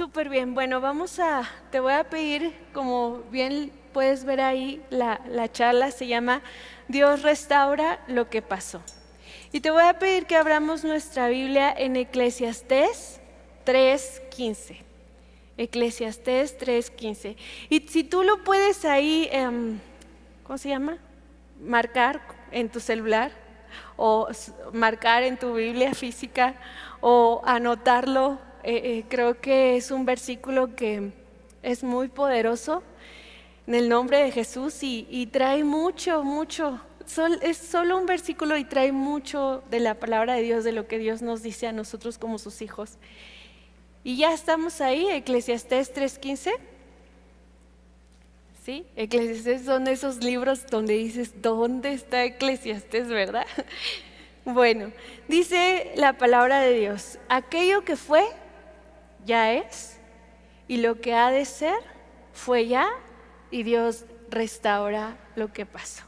Súper bien. Bueno, te voy a pedir, como bien puedes ver ahí, la charla se llama Dios restaura lo que pasó. Y te voy a pedir que abramos nuestra Biblia en Eclesiastés 3:15. Eclesiastés 3:15. Y si tú lo puedes ahí, ¿cómo se llama? Marcar en tu celular o marcar en tu Biblia física o anotarlo. Creo que es un versículo que es muy poderoso en el nombre de Jesús y trae mucho. Es solo un versículo y trae mucho de la palabra de Dios, de lo que Dios nos dice a nosotros como sus hijos. Y ya estamos ahí, Eclesiastés 3:15. ¿Sí? Eclesiastés son esos libros donde dices, ¿dónde está Eclesiastés, verdad? Bueno, dice la palabra de Dios: aquello que fue, ya es, y lo que ha de ser, fue ya, y Dios restaura lo que pasó.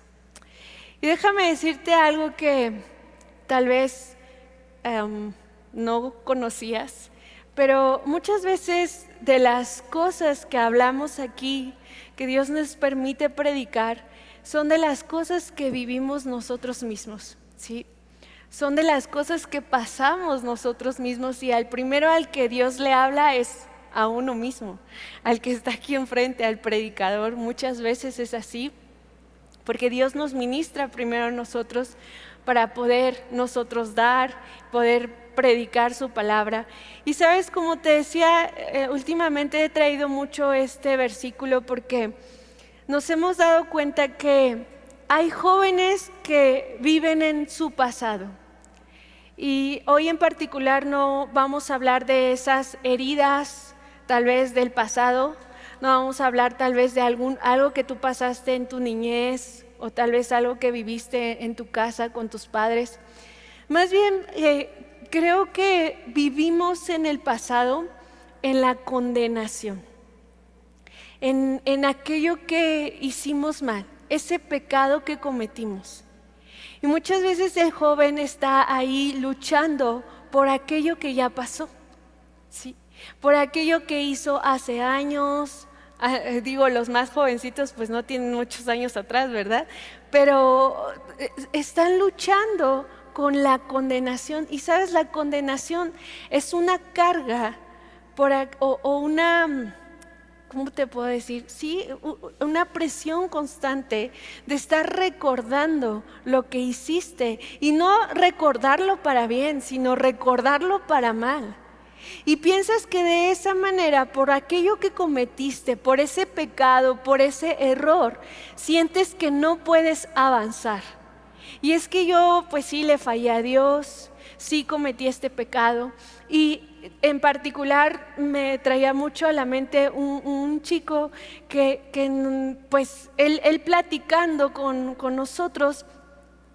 Y déjame decirte algo que tal vez no conocías, pero muchas veces de las cosas que hablamos aquí, que Dios nos permite predicar, son de las cosas que vivimos nosotros mismos, ¿sí? Son de las cosas que pasamos nosotros mismos, y al primero al que Dios le habla es a uno mismo, al que está aquí enfrente, al predicador. Muchas veces es así, porque Dios nos ministra primero a nosotros para poder nosotros poder predicar su palabra. Y sabes, como te decía, últimamente he traído mucho este versículo porque nos hemos dado cuenta que hay jóvenes que viven en su pasado. Y hoy en particular no vamos a hablar de esas heridas, tal vez del pasado. No vamos a hablar tal vez de algo que tú pasaste en tu niñez, o tal vez algo que viviste en tu casa con tus padres. Más bien, creo que vivimos en el pasado en la condenación, en aquello que hicimos mal, ese pecado que cometimos. Y muchas veces el joven está ahí luchando por aquello que ya pasó, ¿sí? Por aquello que hizo hace años. Digo, los más jovencitos pues no tienen muchos años atrás, ¿verdad? Pero están luchando con la condenación. Y sabes, la condenación es una carga o una, ¿cómo te puedo decir? Sí, una presión constante de estar recordando lo que hiciste, y no recordarlo para bien, sino recordarlo para mal. Y piensas que de esa manera, por aquello que cometiste, por ese pecado, por ese error, sientes que no puedes avanzar. Y es que yo pues sí le fallé a Dios, sí cometí este pecado. Y en particular me traía mucho a la mente un chico que pues él platicando con nosotros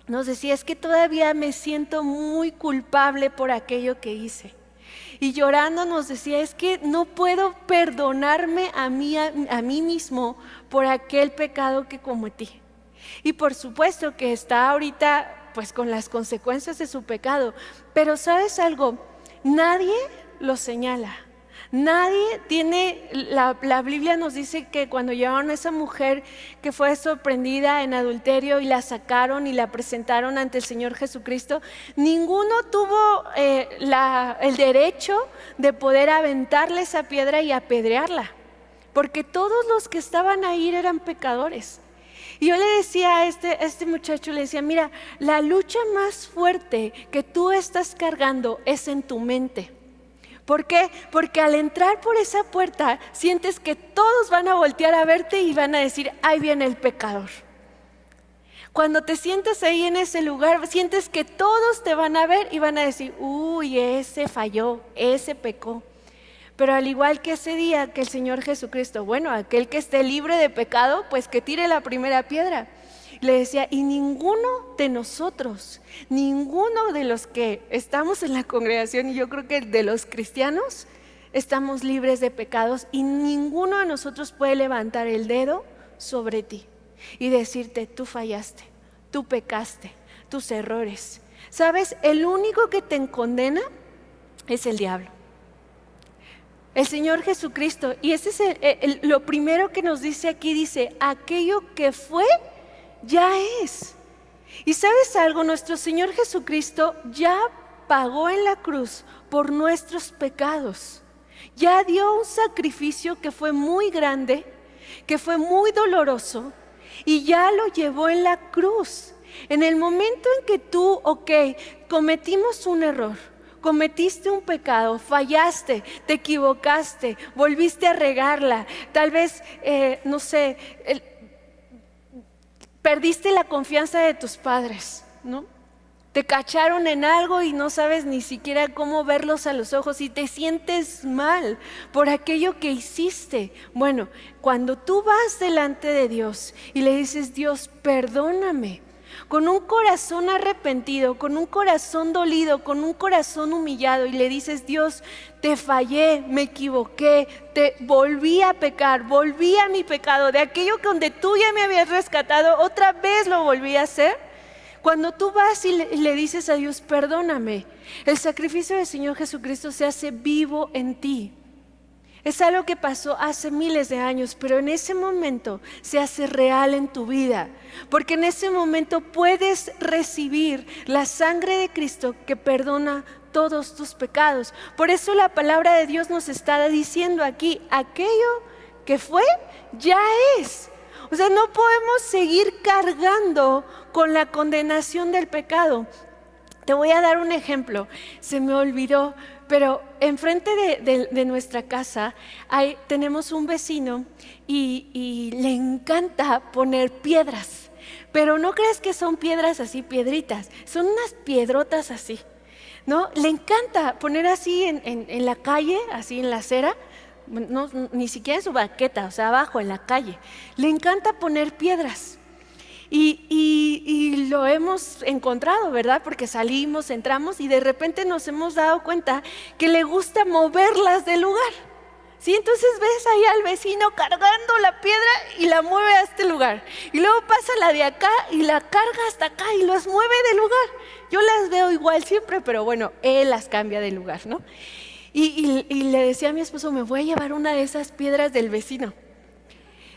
nos decía: es que todavía me siento muy culpable por aquello que hice. Y llorando nos decía: es que no puedo perdonarme a mí mismo por aquel pecado que cometí. Y por supuesto que está ahorita pues con las consecuencias de su pecado. Pero ¿sabes algo? Nadie lo señala. Nadie tiene, la Biblia nos dice que cuando llevaron a esa mujer que fue sorprendida en adulterio y la sacaron y la presentaron ante el Señor Jesucristo, ninguno tuvo el derecho de poder aventarle esa piedra y apedrearla, porque todos los que estaban ahí eran pecadores. Y yo le decía a este muchacho, le decía: mira, la lucha más fuerte que tú estás cargando es en tu mente. ¿Por qué? Porque al entrar por esa puerta sientes que todos van a voltear a verte y van a decir: ahí viene el pecador. Cuando te sientas ahí en ese lugar, sientes que todos te van a ver y van a decir: uy, ese falló, ese pecó. Pero al igual que ese día que el Señor Jesucristo, bueno, aquel que esté libre de pecado, pues que tire la primera piedra. Le decía: y ninguno de nosotros, ninguno de los que estamos en la congregación, y yo creo que de los cristianos, estamos libres de pecados, y ninguno de nosotros puede levantar el dedo sobre ti y decirte: tú fallaste, tú pecaste, tus errores. ¿Sabes? El único que te condena es el diablo. El Señor Jesucristo. Y ese es lo primero que nos dice aquí, dice, aquello que fue, ya es. Y ¿sabes algo? Nuestro Señor Jesucristo ya pagó en la cruz por nuestros pecados. Ya dio un sacrificio que fue muy grande, que fue muy doloroso, y ya lo llevó en la cruz. En el momento en que tú, cometimos un error, cometiste un pecado, fallaste, te equivocaste, volviste a regarla, tal vez, perdiste la confianza de tus padres, ¿no? Te cacharon en algo y no sabes ni siquiera cómo verlos a los ojos y te sientes mal por aquello que hiciste. Bueno, cuando tú vas delante de Dios y le dices, Dios, perdóname, con un corazón arrepentido, con un corazón dolido, con un corazón humillado, y le dices, Dios, te fallé, me equivoqué, te volví a pecar, volví a mi pecado, de aquello donde tú ya me habías rescatado, otra vez lo volví a hacer. Cuando tú vas y le dices a Dios, perdóname, el sacrificio del Señor Jesucristo se hace vivo en ti. Es algo que pasó hace miles de años, pero en ese momento se hace real en tu vida, porque en ese momento puedes recibir la sangre de Cristo que perdona todos tus pecados. Por eso la palabra de Dios nos está diciendo aquí, aquello que fue, ya es. O sea, no podemos seguir cargando con la condenación del pecado. Te voy a dar un ejemplo, se me olvidó, pero enfrente de nuestra casa tenemos un vecino y le encanta poner piedras. Pero no crees que son piedras así, piedritas, son unas piedrotas así, ¿no? Le encanta poner así en la calle, así en la acera. No, ni siquiera en su banqueta, o sea, abajo en la calle. Le encanta poner piedras. Y lo hemos encontrado, ¿verdad? Porque salimos, entramos y de repente nos hemos dado cuenta que le gusta moverlas del lugar. ¿Sí? Entonces ves ahí al vecino cargando la piedra y la mueve a este lugar. Y luego pasa la de acá y la carga hasta acá y las mueve del lugar. Yo las veo igual siempre, pero bueno, él las cambia de lugar, ¿no? Y le decía a mi esposo, me voy a llevar una de esas piedras del vecino.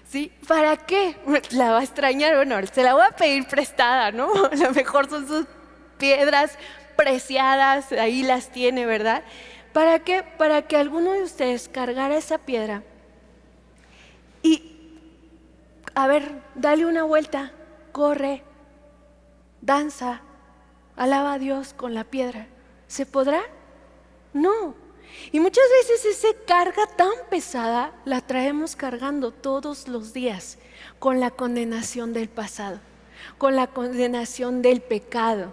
¿Sí? ¿Para qué? La va a extrañar, bueno, se la voy a pedir prestada, ¿no? A lo mejor son sus piedras preciadas, ahí las tiene, ¿verdad? ¿Para qué? Para que alguno de ustedes cargara esa piedra y, a ver, dale una vuelta, corre, danza, alaba a Dios con la piedra. ¿Se podrá? No. Y muchas veces esa carga tan pesada la traemos cargando todos los días con la condenación del pasado, con la condenación del pecado.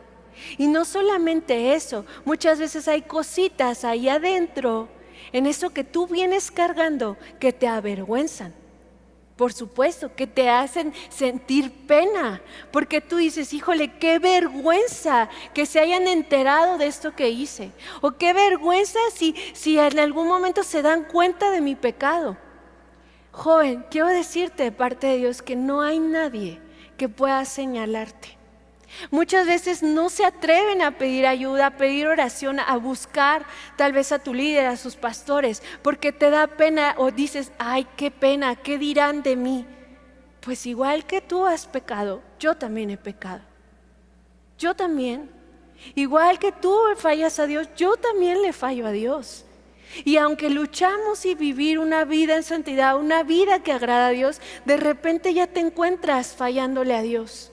Y no solamente eso, muchas veces hay cositas ahí adentro, en eso que tú vienes cargando, que te avergüenzan. Por supuesto, que te hacen sentir pena, porque tú dices, híjole, qué vergüenza que se hayan enterado de esto que hice. O qué vergüenza si en algún momento se dan cuenta de mi pecado. Joven, quiero decirte de parte de Dios que no hay nadie que pueda señalarte. Muchas veces no se atreven a pedir ayuda, a pedir oración, a buscar tal vez a tu líder, a sus pastores, porque te da pena o dices, ay, qué pena, ¿qué dirán de mí? Pues igual que tú has pecado, yo también he pecado. Yo también. Igual que tú fallas a Dios, yo también le fallo a Dios. Y aunque luchamos y vivir una vida en santidad, una vida que agrada a Dios, de repente ya te encuentras fallándole a Dios.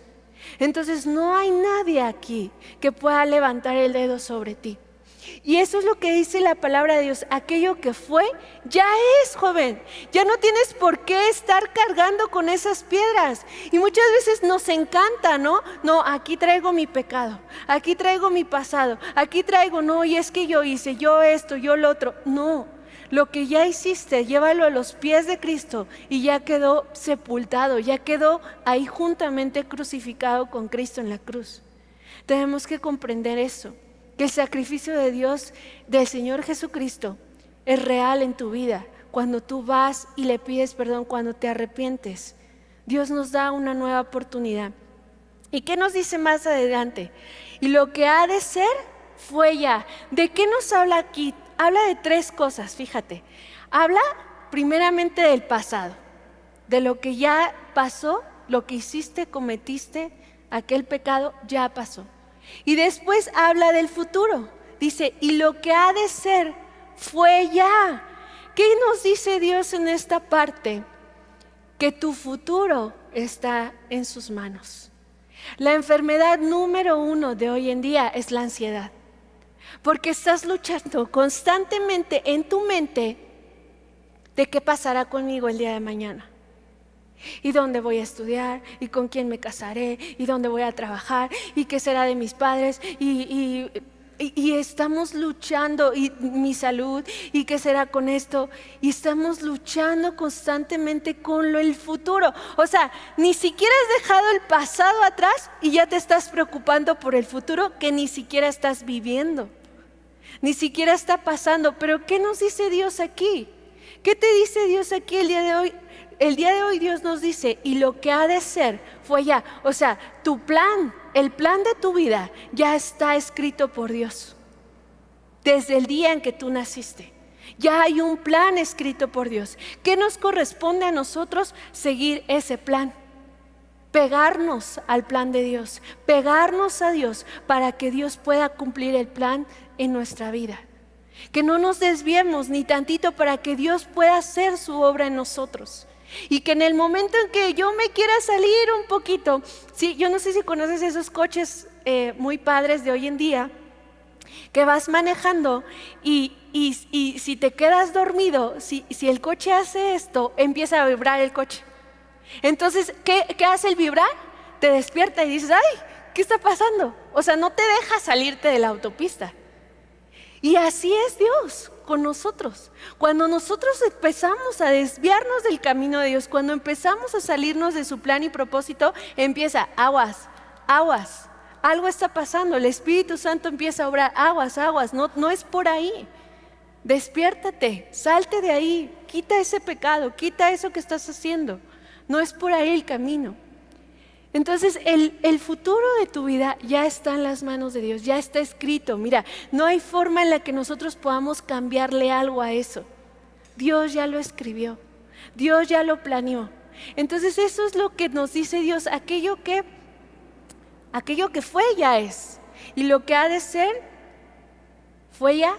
Entonces no hay nadie aquí que pueda levantar el dedo sobre ti. Y eso es lo que dice la palabra de Dios. Aquello que fue, ya es, joven. Ya no tienes por qué estar cargando con esas piedras. Y muchas veces nos encanta, ¿no? No, aquí traigo mi pecado, aquí traigo mi pasado, aquí traigo, no, y es que yo hice, yo esto, yo lo otro. No, lo que ya hiciste, llévalo a los pies de Cristo y ya quedó sepultado, ya quedó ahí juntamente crucificado con Cristo en la cruz. Tenemos que comprender eso, que el sacrificio de Dios, del Señor Jesucristo, es real en tu vida. Cuando tú vas y le pides perdón, cuando te arrepientes, Dios nos da una nueva oportunidad. ¿Y qué nos dice más adelante? Y lo que ha de ser, fue ya. ¿De qué nos habla aquí? habla de 3 cosas, fíjate. Habla primeramente del pasado, de lo que ya pasó, lo que hiciste, cometiste, aquel pecado ya pasó. Y después habla del futuro. Dice, y lo que ha de ser fue ya. ¿Qué nos dice Dios en esta parte? Que tu futuro está en sus manos. La enfermedad número 1 de hoy en día es la ansiedad. Porque estás luchando constantemente en tu mente de qué pasará conmigo el día de mañana. ¿Y dónde voy a estudiar? ¿Y con quién me casaré? ¿Y dónde voy a trabajar? ¿Y qué será de mis padres? Y estamos luchando, y mi salud, ¿y qué será con esto? Y estamos luchando constantemente con el futuro. O sea, ni siquiera has dejado el pasado atrás y ya te estás preocupando por el futuro que ni siquiera estás viviendo. Ni siquiera está pasando. Pero ¿qué nos dice Dios aquí? ¿Qué te dice Dios aquí el día de hoy? El día de hoy Dios nos dice, y lo que ha de ser fue ya. O sea, tu plan, el plan de tu vida ya está escrito por Dios. Desde el día en que tú naciste, ya hay un plan escrito por Dios. ¿Qué nos corresponde a nosotros? Seguir ese plan. Pegarnos al plan de Dios, pegarnos a Dios para que Dios pueda cumplir el plan en nuestra vida. Que no nos desviemos ni tantito para que Dios pueda hacer su obra en nosotros. Y que en el momento en que yo me quiera salir un poquito, sí, yo no sé si conoces esos coches muy padres de hoy en día, que vas manejando y si te quedas dormido, si el coche hace esto, empieza a vibrar el coche. Entonces, ¿qué hace el vibrar? Te despierta y dices, ay, ¿qué está pasando? O sea, no te deja salirte de la autopista. Y así es Dios con nosotros. Cuando nosotros empezamos a desviarnos del camino de Dios, cuando empezamos a salirnos de su plan y propósito, empieza, aguas, algo está pasando, el Espíritu Santo empieza a obrar, aguas, no es por ahí. Despiértate, salte de ahí, quita ese pecado, quita eso que estás haciendo. No es por ahí el camino. Entonces el futuro de tu vida ya está en las manos de Dios, ya está escrito. Mira, no hay forma en la que nosotros podamos cambiarle algo a eso. Dios ya lo escribió, Dios ya lo planeó. Entonces eso es lo que nos dice Dios, aquello que fue ya es, y lo que ha de ser fue ya.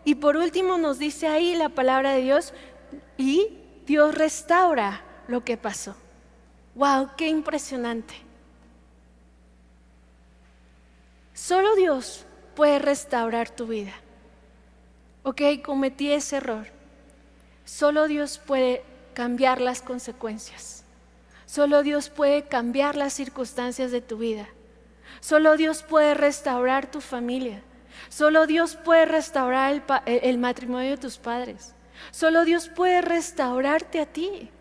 Y por último nos dice ahí la palabra de Dios, y Dios restaura lo que pasó. ¡Wow! ¡Qué impresionante! Solo Dios puede restaurar tu vida. Ok, cometí ese error. Solo Dios puede cambiar las consecuencias. Solo Dios puede cambiar las circunstancias de tu vida. Solo Dios puede restaurar tu familia. Solo Dios puede restaurar el matrimonio de tus padres. Solo Dios puede restaurarte a ti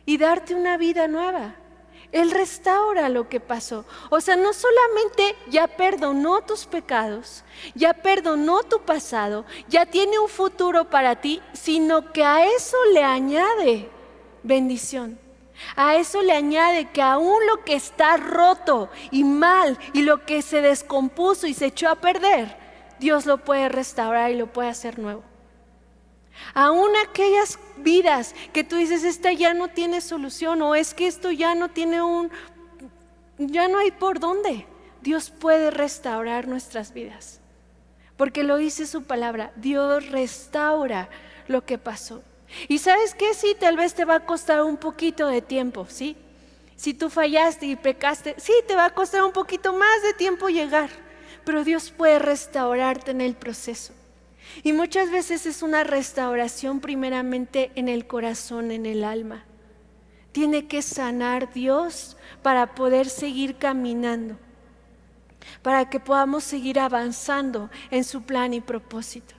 y darte una vida nueva. Él restaura lo que pasó. O sea, no solamente ya perdonó tus pecados, ya perdonó tu pasado, ya tiene un futuro para ti, sino que a eso le añade bendición. A eso le añade que aún lo que está roto y mal y lo que se descompuso y se echó a perder, Dios lo puede restaurar y lo puede hacer nuevo. Aún aquellas vidas que tú dices, esta ya no tiene solución, o es que esto ya no tiene ya no hay por dónde. Dios puede restaurar nuestras vidas, porque lo dice su palabra. Dios restaura lo que pasó. Y ¿sabes qué? Sí, tal vez te va a costar un poquito de tiempo, ¿sí? Si tú fallaste y pecaste, sí, te va a costar un poquito más de tiempo llegar, pero Dios puede restaurarte en el proceso. Y muchas veces es una restauración primeramente en el corazón, en el alma. Tiene que sanar Dios para poder seguir caminando, para que podamos seguir avanzando en su plan y propósito.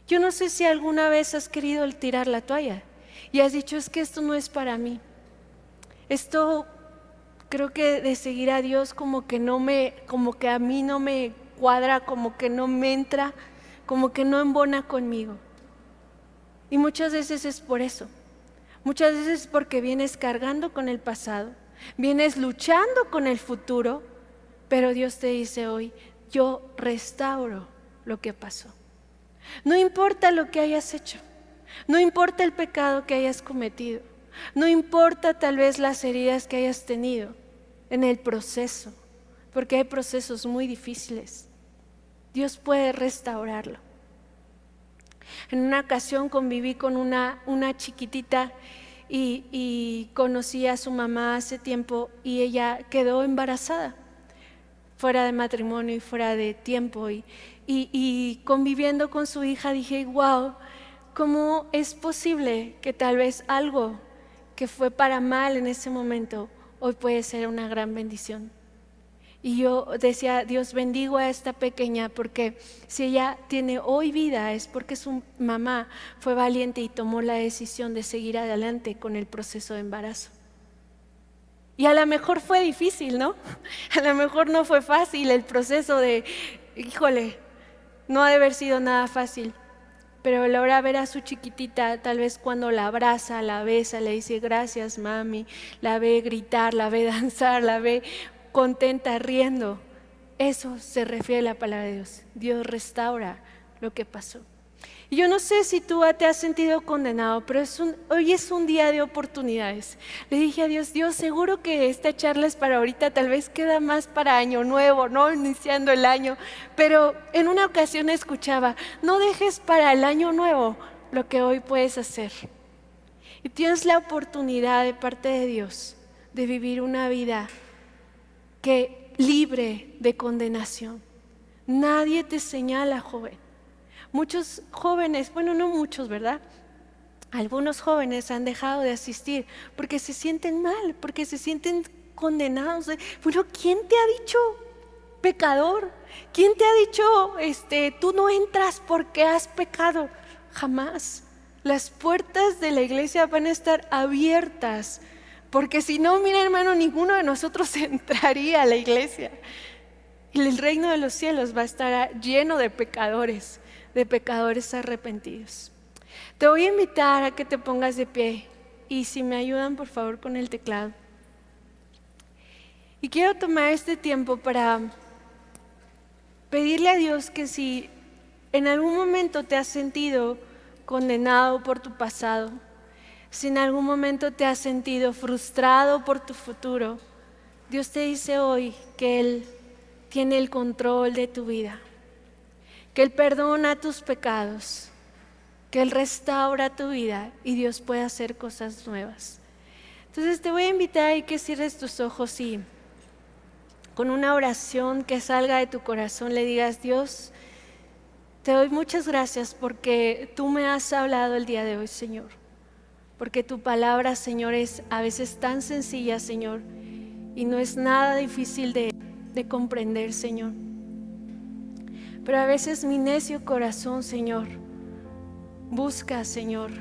Yo no sé si alguna vez has querido tirar la toalla y has dicho, es que esto no es para mí. Esto creo que de seguir a Dios como que a mí no me cuadra, como que no me entra, como que no embona conmigo. Y muchas veces es por eso. Muchas veces es porque vienes cargando con el pasado, vienes luchando con el futuro, pero Dios te dice hoy, yo restauro lo que pasó. No importa lo que hayas hecho, no importa el pecado que hayas cometido, no importa tal vez las heridas que hayas tenido en el proceso, porque hay procesos muy difíciles. Dios puede restaurarlo. En una ocasión conviví con una chiquitita y conocí a su mamá hace tiempo y ella quedó embarazada, fuera de matrimonio y fuera de tiempo. Y conviviendo con su hija dije, wow, ¿cómo es posible que tal vez algo que fue para mal en ese momento hoy puede ser una gran bendición? Y yo decía, Dios, bendigo a esta pequeña, porque si ella tiene hoy vida es porque su mamá fue valiente y tomó la decisión de seguir adelante con el proceso de embarazo. Y a lo mejor fue difícil, ¿no? A lo mejor no fue fácil el proceso de, híjole, no ha de haber sido nada fácil. Pero logra ver a su chiquitita, tal vez cuando la abraza, la besa, le dice gracias mami, la ve gritar, la ve danzar, la ve contenta, riendo. Eso se refiere a la palabra de Dios. Dios restaura lo que pasó. Y yo no sé si tú te has sentido condenado, pero hoy es un día de oportunidades. Le dije a Dios, Dios, seguro que esta charla es para ahorita, tal vez queda más para año nuevo, ¿no? Iniciando el año. Pero en una ocasión escuchaba, no dejes para el año nuevo lo que hoy puedes hacer. Y tienes la oportunidad de parte de Dios de vivir una vida que libre de condenación. Nadie te señala, joven. Muchos jóvenes, bueno, no muchos, ¿verdad? Algunos jóvenes han dejado de asistir porque se sienten mal, porque se sienten condenados. Bueno, ¿quién te ha dicho pecador? ¿Quién te ha dicho, tú no entras porque has pecado? Jamás. Las puertas de la iglesia van a estar abiertas, porque si no, mira hermano, ninguno de nosotros entraría a la iglesia. Y el reino de los cielos va a estar lleno de pecadores arrepentidos. Te voy a invitar a que te pongas de pie y si me ayudan por favor con el teclado. Y quiero tomar este tiempo para pedirle a Dios que si en algún momento te has sentido condenado por tu pasado, si en algún momento te has sentido frustrado por tu futuro, Dios te dice hoy que Él tiene el control de tu vida, que Él perdona tus pecados, que Él restaura tu vida y Dios puede hacer cosas nuevas. Entonces te voy a invitar a que cierres tus ojos y con una oración que salga de tu corazón le digas, Dios, te doy muchas gracias porque tú me has hablado el día de hoy, Señor. Porque tu palabra, Señor, es a veces tan sencilla, Señor, y no es nada difícil de comprender, Señor. Pero a veces mi necio corazón, Señor, busca, Señor,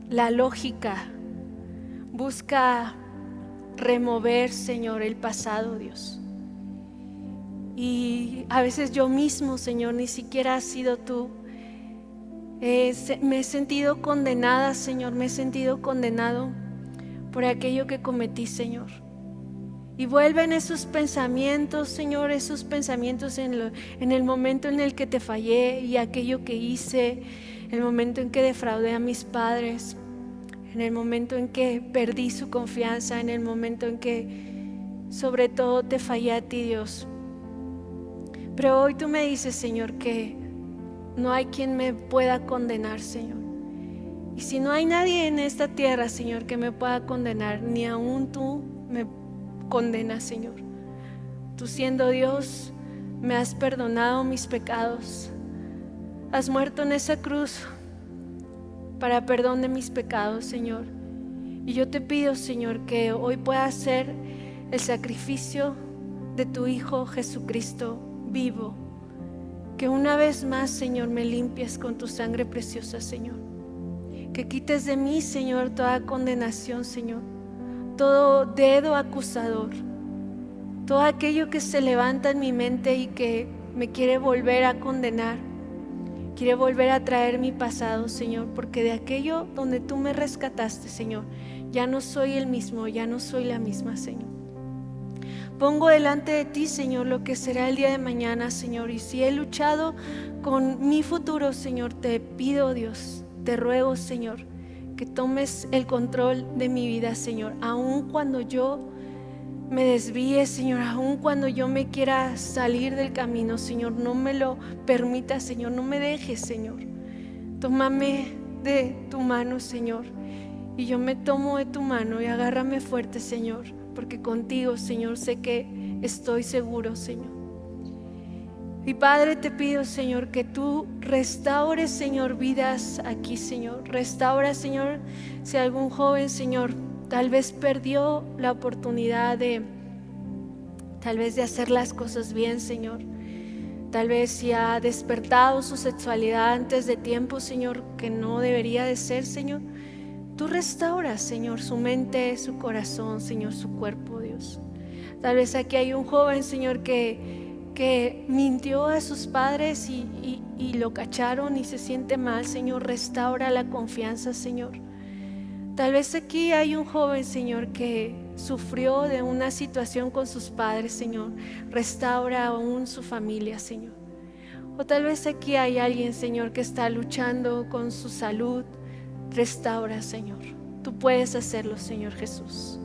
la lógica, busca remover, Señor, el pasado, Dios. Y a veces yo mismo, Señor, ni siquiera has sido tú. Me he sentido condenada, Señor, me he sentido condenado por aquello que cometí, Señor. Y vuelven esos pensamientos, Señor, esos pensamientos en el momento en el que te fallé y aquello que hice, el momento en que defraudé a mis padres, en el momento en que perdí su confianza, en el momento en que sobre todo te fallé a ti, Dios. Pero hoy tú me dices, Señor, que no hay quien me pueda condenar, Señor. Y si no hay nadie en esta tierra, Señor, que me pueda condenar, ni aún tú me condenas, Señor. Tú siendo Dios, me has perdonado mis pecados. Has muerto en esa cruz para perdón de mis pecados, Señor. Y yo te pido, Señor, que hoy pueda ser el sacrificio de tu Hijo Jesucristo vivo. Que una vez más, Señor, me limpies con tu sangre preciosa, Señor. Que quites de mí, Señor, toda condenación, Señor. Todo dedo acusador. Todo aquello que se levanta en mi mente y que me quiere volver a condenar. Quiere volver a traer mi pasado, Señor. Porque de aquello donde tú me rescataste, Señor, ya no soy el mismo, ya no soy la misma, Señor. Pongo delante de ti, Señor, lo que será el día de mañana, Señor. Y si he luchado con mi futuro, Señor, te pido, Dios, te ruego, Señor, que tomes el control de mi vida, Señor. Aun cuando yo me desvíe, Señor, aun cuando yo me quiera salir del camino, Señor, no me lo permitas, Señor, no me dejes, Señor. Tómame de tu mano, Señor, y yo me tomo de tu mano y agárrame fuerte, Señor, porque contigo, Señor, sé que estoy seguro, Señor. Y Padre, te pido, Señor, que tú restaures, Señor, vidas aquí, Señor. Restaura, Señor, si algún joven, Señor, tal vez perdió la oportunidad de hacer las cosas bien, Señor. Tal vez si ha despertado su sexualidad antes de tiempo, Señor, que no debería de ser, Señor. Tú restauras, Señor, su mente, su corazón, Señor, su cuerpo, Dios. Tal vez aquí hay un joven, Señor, que mintió a sus padres y lo cacharon y se siente mal, Señor. Restaura la confianza, Señor. Tal vez aquí hay un joven, Señor, que sufrió de una situación con sus padres, Señor. Restaura aún su familia, Señor. O tal vez aquí hay alguien, Señor, que está luchando con su salud. Restaura, Señor. Tú puedes hacerlo, Señor Jesús.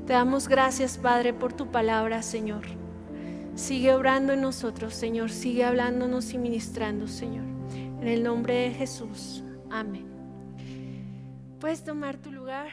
Te damos gracias, Padre, por tu palabra, Señor. Sigue obrando en nosotros, Señor. Sigue hablándonos y ministrando, Señor. En el nombre de Jesús. Amén. Puedes tomar tu lugar.